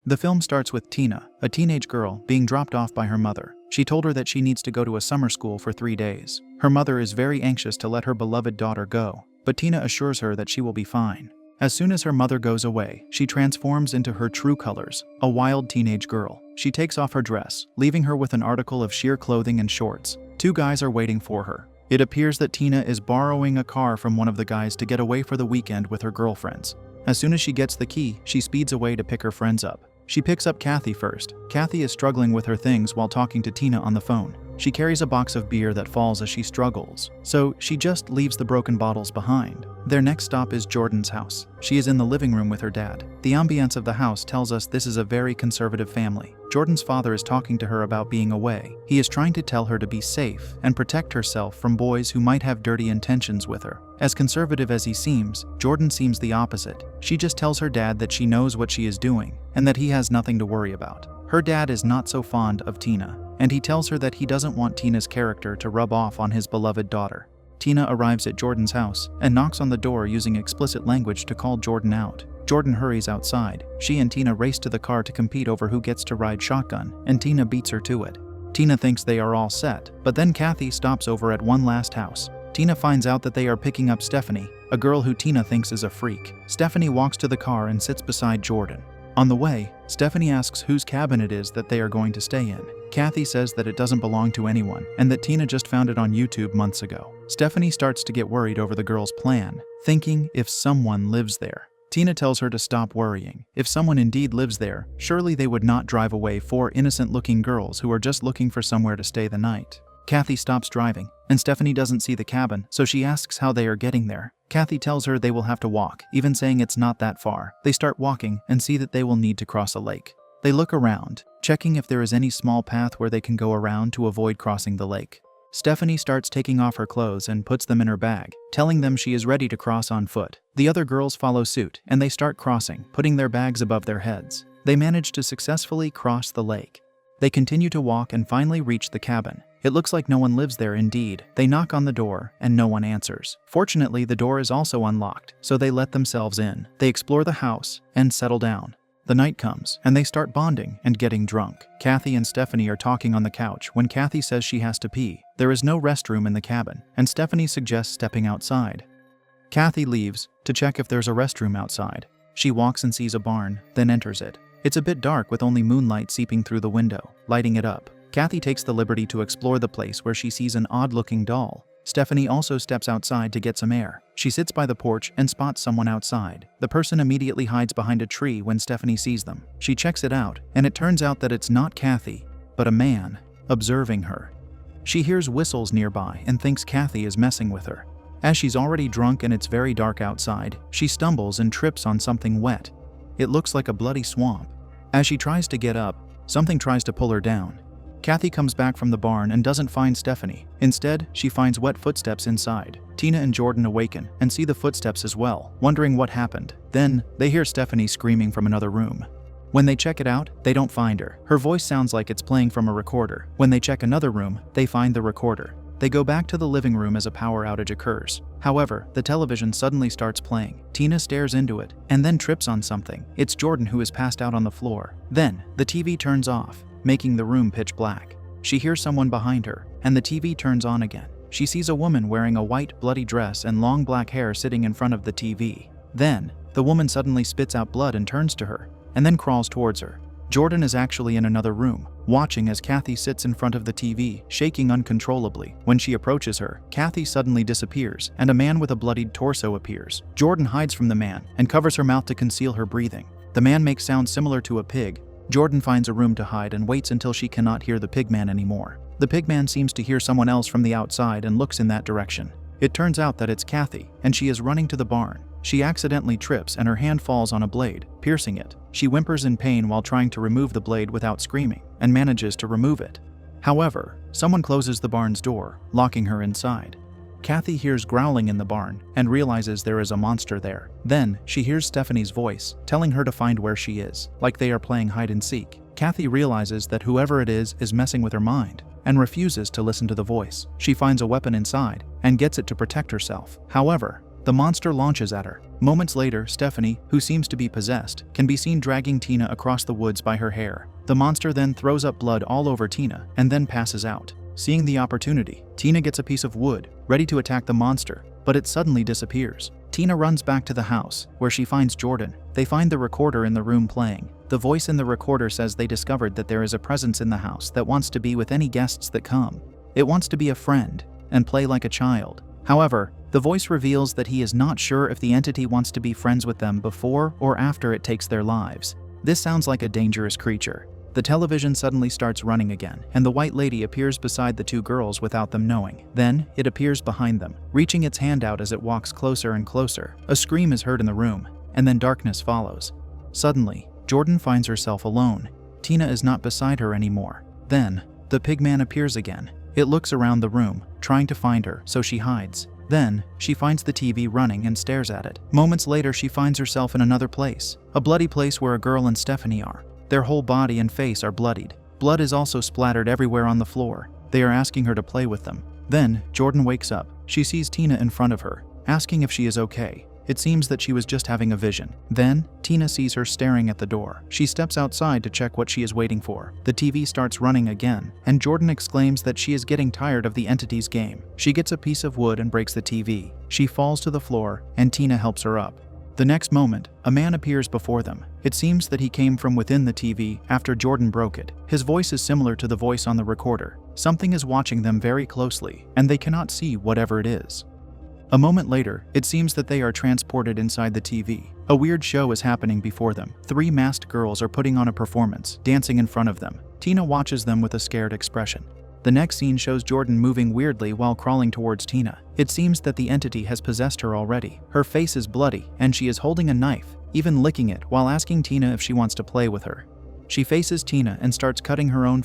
The film starts with Tina, a teenage girl, being dropped off by her mother. She told her that she needs to go to a summer school for 3 days. Her mother is very anxious to let her beloved daughter go, but Tina assures her that she will be fine. As soon as her mother goes away, she transforms into her true colors, a wild teenage girl. She takes off her dress, leaving her with an article of sheer clothing and shorts. 2 guys are waiting for her. It appears that Tina is borrowing a car from one of the guys to get away for the weekend with her girlfriends. As soon as she gets the key, she speeds away to pick her friends up. She picks up Kathy first. Kathy is struggling with her things while talking to Tina on the phone. She carries a box of beer that falls as she struggles, so she just leaves the broken bottles behind. Their next stop is Jordan's house. She is in the living room with her dad. The ambience of the house tells us this is a very conservative family. Jordan's father is talking to her about being away. He is trying to tell her to be safe and protect herself from boys who might have dirty intentions with her. As conservative as he seems, Jordan seems the opposite. She just tells her dad that she knows what she is doing and that he has nothing to worry about. Her dad is not so fond of Tina, and he tells her that he doesn't want Tina's character to rub off on his beloved daughter. Tina arrives at Jordan's house and knocks on the door using explicit language to call Jordan out. Jordan hurries outside. She and Tina race to the car to compete over who gets to ride shotgun, and Tina beats her to it. Tina thinks they are all set, but then Kathy stops over at one last house. Tina finds out that they are picking up Stephanie, a girl who Tina thinks is a freak. Stephanie walks to the car and sits beside Jordan. On the way, Stephanie asks whose cabin it is that they are going to stay in. Kathy says that it doesn't belong to anyone and that Tina just found it on YouTube months ago. Stephanie starts to get worried over the girl's plan, thinking if someone lives there. Tina tells her to stop worrying. If someone indeed lives there, surely they would not drive away 4 innocent-looking girls who are just looking for somewhere to stay the night. Kathy stops driving, and Stephanie doesn't see the cabin, so she asks how they are getting there. Kathy tells her they will have to walk, even saying it's not that far. They start walking and see that they will need to cross a lake. They look around, checking if there is any small path where they can go around to avoid crossing the lake. Stephanie starts taking off her clothes and puts them in her bag, telling them she is ready to cross on foot. The other girls follow suit, and they start crossing, putting their bags above their heads. They manage to successfully cross the lake. They continue to walk and finally reach the cabin. It looks like no one lives there indeed. They knock on the door, and no one answers. Fortunately, the door is also unlocked, so they let themselves in. They explore the house and settle down. The night comes, and they start bonding and getting drunk. Kathy and Stephanie are talking on the couch when Kathy says she has to pee. There is no restroom in the cabin, and Stephanie suggests stepping outside. Kathy leaves to check if there's a restroom outside. She walks and sees a barn, then enters it. It's a bit dark with only moonlight seeping through the window, lighting it up. Kathy takes the liberty to explore the place where she sees an odd-looking doll. Stephanie also steps outside to get some air. She sits by the porch and spots someone outside. The person immediately hides behind a tree when Stephanie sees them. She checks it out, and it turns out that it's not Kathy, but a man, observing her. She hears whistles nearby and thinks Kathy is messing with her. As she's already drunk and it's very dark outside, she stumbles and trips on something wet. It looks like a bloody swamp. As she tries to get up, something tries to pull her down. Kathy comes back from the barn and doesn't find Stephanie. Instead, she finds wet footsteps inside. Tina and Jordan awaken and see the footsteps as well, wondering what happened. Then, they hear Stephanie screaming from another room. When they check it out, they don't find her. Her voice sounds like it's playing from a recorder. When they check another room, they find the recorder. They go back to the living room as a power outage occurs. However, the television suddenly starts playing. Tina stares into it and then trips on something. It's Jordan who is passed out on the floor. Then, the TV turns off, making the room pitch black. She hears someone behind her, and the TV turns on again. She sees a woman wearing a white, bloody dress and long black hair sitting in front of the TV. Then, the woman suddenly spits out blood and turns to her, and then crawls towards her. Jordan is actually in another room, watching as Kathy sits in front of the TV, shaking uncontrollably. When she approaches her, Kathy suddenly disappears, and a man with a bloodied torso appears. Jordan hides from the man and covers her mouth to conceal her breathing. The man makes sounds similar to a pig. Jordan finds a room to hide and waits until she cannot hear the pigman anymore. The pigman seems to hear someone else from the outside and looks in that direction. It turns out that it's Kathy, and she is running to the barn. She accidentally trips and her hand falls on a blade, piercing it. She whimpers in pain while trying to remove the blade without screaming, and manages to remove it. However, someone closes the barn's door, locking her inside. Kathy hears growling in the barn and realizes there is a monster there. Then, she hears Stephanie's voice, telling her to find where she is, like they are playing hide and seek. Kathy realizes that whoever it is messing with her mind, and refuses to listen to the voice. She finds a weapon inside, and gets it to protect herself. However, The monster launches at her. Moments later, Stephanie, who seems to be possessed, can be seen dragging Tina across the woods by her hair. The monster then throws up blood all over Tina and then passes out. Seeing the opportunity, Tina gets a piece of wood, ready to attack the monster, but it suddenly disappears. Tina runs back to the house, where she finds Jordan. They find the recorder in the room playing. The voice in the recorder says they discovered that there is a presence in the house that wants to be with any guests that come. It wants to be a friend and play like a child. However, the voice reveals that he is not sure if the entity wants to be friends with them before or after it takes their lives. This sounds like a dangerous creature. The television suddenly starts running again, and the white lady appears beside the two girls without them knowing. Then, it appears behind them, reaching its hand out as it walks closer and closer. A scream is heard in the room, and then darkness follows. Suddenly, Jordan finds herself alone. Tina is not beside her anymore. Then, the pigman appears again. It looks around the room, trying to find her, so she hides. Then, she finds the TV running and stares at it. Moments later, she finds herself in another place, a bloody place where a girl and Stephanie are. Their whole body and face are bloodied. Blood is also splattered everywhere on the floor. They are asking her to play with them. Then, Jordan wakes up. She sees Tina in front of her, asking if she is okay. It seems that she was just having a vision. Then, Tina sees her staring at the door. She steps outside to check what she is waiting for. The TV starts running again, and Jordan exclaims that she is getting tired of the entity's game. She gets a piece of wood and breaks the TV. She falls to the floor, and Tina helps her up. The next moment, a man appears before them. It seems that he came from within the TV after Jordan broke it. His voice is similar to the voice on the recorder. Something is watching them very closely, and they cannot see whatever it is. A moment later, it seems that they are transported inside the TV. A weird show is happening before them. 3 masked girls are putting on a performance, dancing in front of them. Tina watches them with a scared expression. The next scene shows Jordan moving weirdly while crawling towards Tina. It seems that the entity has possessed her already. Her face is bloody, and she is holding a knife, even licking it while asking Tina if she wants to play with her. She faces Tina and starts cutting her own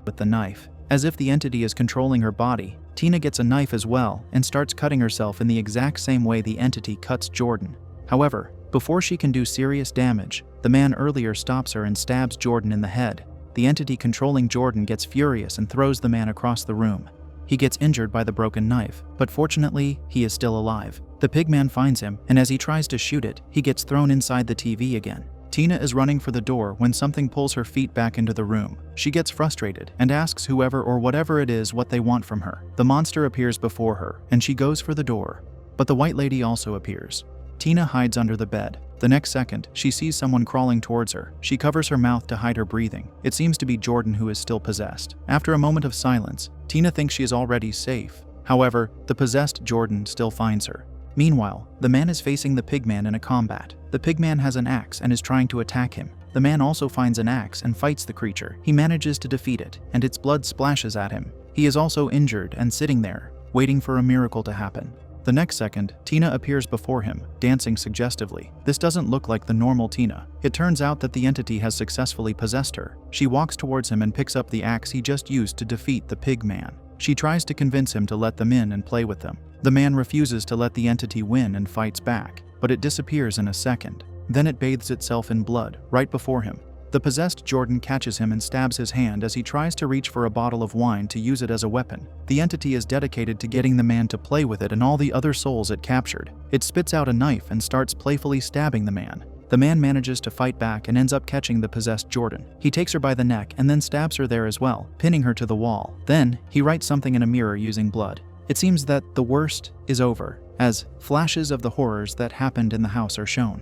with the knife. As if the entity is controlling her body, Tina gets a knife as well and starts cutting herself in the exact same way the entity cuts Jordan. However, before she can do serious damage, the man earlier stops her and stabs Jordan in the head. The entity controlling Jordan gets furious and throws the man across the room. He gets injured by the broken knife, but fortunately, he is still alive. The pigman finds him, and as he tries to shoot it, he gets thrown inside the TV again. Tina is running for the door when something pulls her feet back into the room. She gets frustrated and asks whoever or whatever it is what they want from her. The monster appears before her, and she goes for the door. But the white lady also appears. Tina hides under the bed. The next second, she sees someone crawling towards her. She covers her mouth to hide her breathing. It seems to be Jordan, who is still possessed. After a moment of silence, Tina thinks she is already safe. However, the possessed Jordan still finds her. Meanwhile, the man is facing the pigman in a combat. The pigman has an axe and is trying to attack him. The man also finds an axe and fights the creature. He manages to defeat it, and its blood splashes at him. He is also injured and sitting there, waiting for a miracle to happen. The next second, Tina appears before him, dancing suggestively. This doesn't look like the normal Tina. It turns out that the entity has successfully possessed her. She walks towards him and picks up the axe he just used to defeat the pig man. She tries to convince him to let them in and play with them. The man refuses to let the entity win and fights back, but it disappears in a second. Then it bathes itself in blood, right before him. The possessed Jordan catches him and stabs his hand as he tries to reach for a bottle of wine to use it as a weapon. The entity is dedicated to getting the man to play with it and all the other souls it captured. It spits out a knife and starts playfully stabbing the man. The man manages to fight back and ends up catching the possessed Jordan. He takes her by the neck and then stabs her there as well, pinning her to the wall. Then, he writes something in a mirror using blood. It seems that the worst is over, as flashes of the horrors that happened in the house are shown.